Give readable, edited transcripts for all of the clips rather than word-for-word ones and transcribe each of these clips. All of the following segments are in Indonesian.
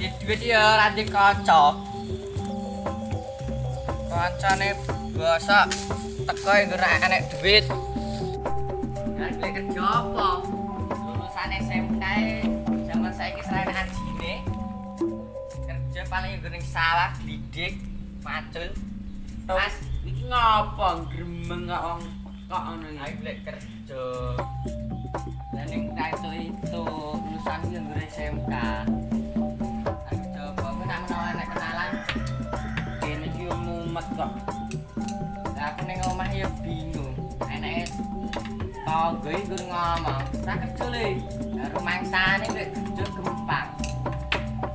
Di duit ya ranti kocok. Kancane basa teko ngger enek duit. Ya duwe kerja apa? Lulusan SMK zaman saiki serene ajine. Kerja paling ngger ning sawah, bidik, macul. Mas, Iki ngapa gremeng kok ngono iki? ayo golek kerja. Lah ning itu lulusan iki ngger SMK. Aku coba aku nak menawa enek kenalan. Kene iki mumet kok. Lah aku ning omah ya bingung. Enake tangga iki nggur ngomong, "Ra kerja le." Lah rumangsane lek kerja gempang.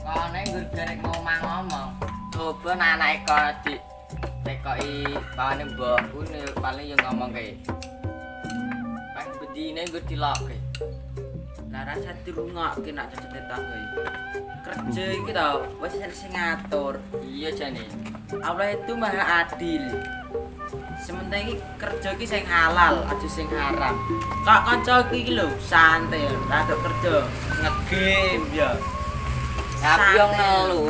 Kone nggur garek ngomong-ngomong. Coba anake kok tekoki bawane mbokku paling yo ngomong kae. Pas bedine nggur dilokke. Lah rasa dirungokke nak cecete tangga iki. Kerja iki to wis sing ngatur. Iya jane. Allah itu maha adil. Sementara iki kerja iki sing halal, aja sing haram. Kok kanca iki lho santai, rada kerja ngegame ya. Tapi yo Santai. ngelu.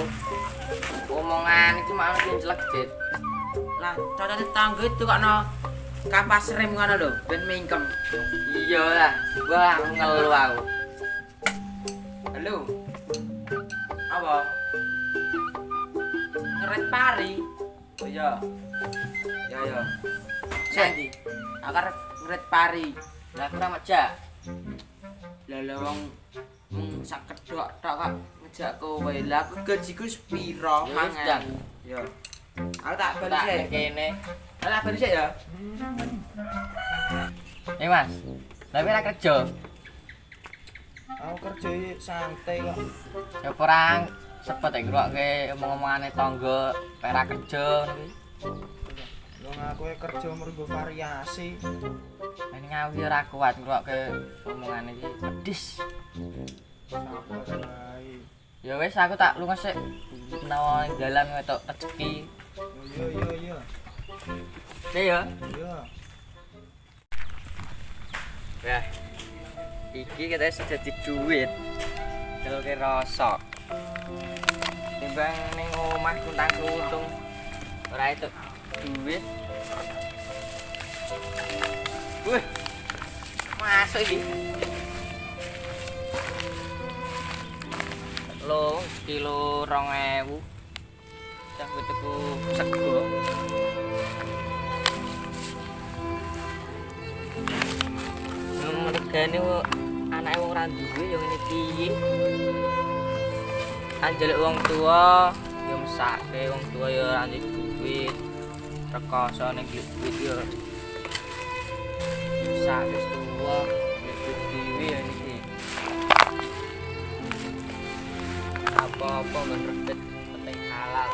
Omongan iki malah njelek dit. Lah cocok tangga itu kok no kapas rem ngono lho, ben mingkem. Iya lah, wah ngelu aku. Halo. Apa? Ngeret pari. Oh iya. Ya ya. Sandi. Akar ngeret pari. Lah kurang aja. Lah wong sak kedok tok kok ngejak kowe. Lah aku gajiku sepiro Ya wis, mangan. Dan. Ya. Aku tak balik Tak sih. kene. Aku tak balik sih ya. Mas. Tapi ra kerja. Aku kerja santai kok. Ya kurang sepet ngrokke omong-omongane tangga pera kerja ngono kuwi. Wong aku kerja mergo variasi. Ini ngawi ora kuat ngrokke omongane iki pedis. Sabar wae. Ya wis aku tak lunga sik. Menawa ning dalan wetok rezeki. Oh, iya. Sik ya. Iya. Wah. Iki kita jadi duit. Delke rasa. Timbang ning omah kuntang-kuntung ora itu duit. Wih. Masuk iki. Lo kilo 2000. Cah tuku sego. Regane anake wong ra duwe ya ngene piye. Anjelek wong tua ya mesake wong tua ya ora ndek duit. Rekoso ning duit ya. Sak wis tua, duit dhewe ya iki. Apa-apa men rebet penting halal.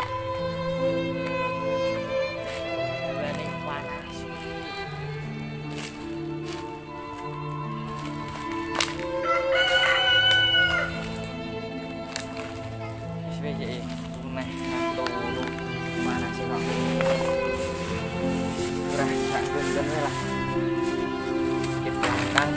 Ini panas. Sebagai rumah tolu mana sih kok? Rasa bener lah. Kita kan.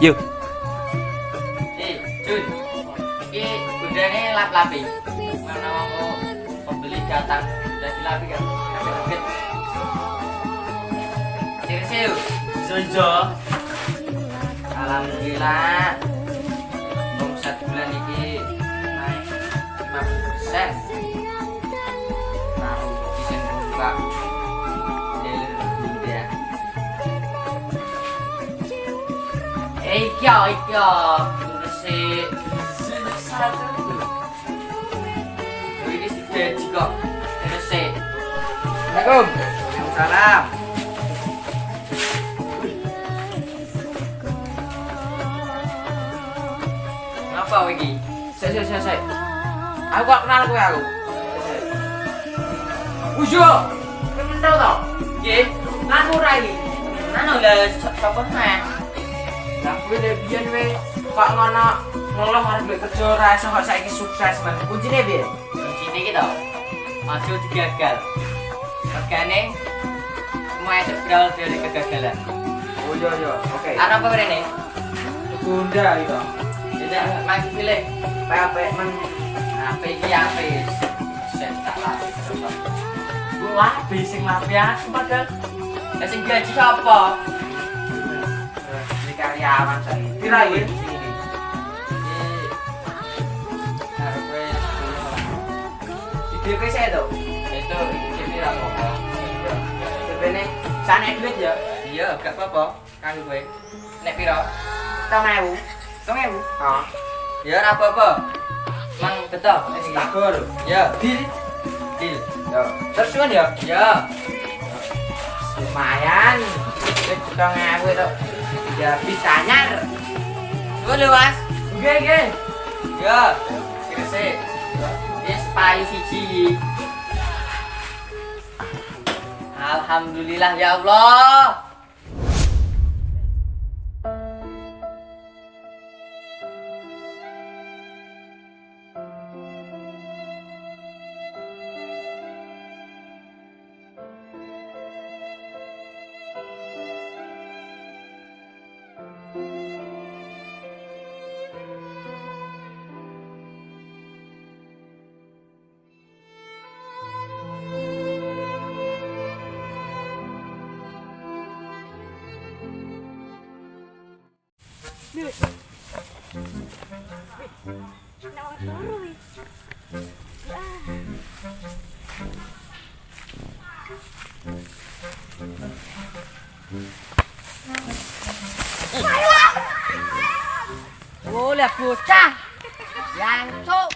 Yuk. Jun, ini budane lap-lapi. Mana mau pembeli datang dari lapi kan? Rapit-rapit. Sir. Sojo. Alhamdulillah. Omset bulan ini naik 50%. Tahu desain buka. Jadi iki resik satu iki digaji kok resik. Assalamualaikum. Waalaikumsalam. Apa iki? Sik. Aku gak kenal kowe aku. Ujo. Kowe tau to? Nggih, Aku ora iki. anu lah sapa neh? Lah kowe le biyen kowe kok ngono ngeluh arep duwe kerja ora iso kok saiki sukses men. Kuncine piye? Kuncine iki to. Aja digagal. Regane semua itu berawal dari kegagalan. Oh iya. Oke. Arep apa rene? Bunda itu. Tidak, mangki pilih. PAP men. Apa iki ape? Set tak lapi terus. Wah, bising lapi aku padahal. Lah sing gaji sapa? Di karyawan saiki. Pira iki? Arepe 10 Di DP saya to. itu iki pira apa? DP-ne sane duit ya. Iya, gak apa-apa. Kanggo kowe. Nek pira? 3.000. 2.000. Oh. Ya ora apa-apa. Mang betul. Wis tago lho. Ya, Deal. deal. Yo. Terus suwun ya. Ya. Lumayan. Wis 2.000 itu. Ya bisa anyar. Suwun lho, Mas. Nggih. Ya. Resik. Wis payu siji. Alhamdulillah ya Allah. Oh, lihat bocah. Yang cuk.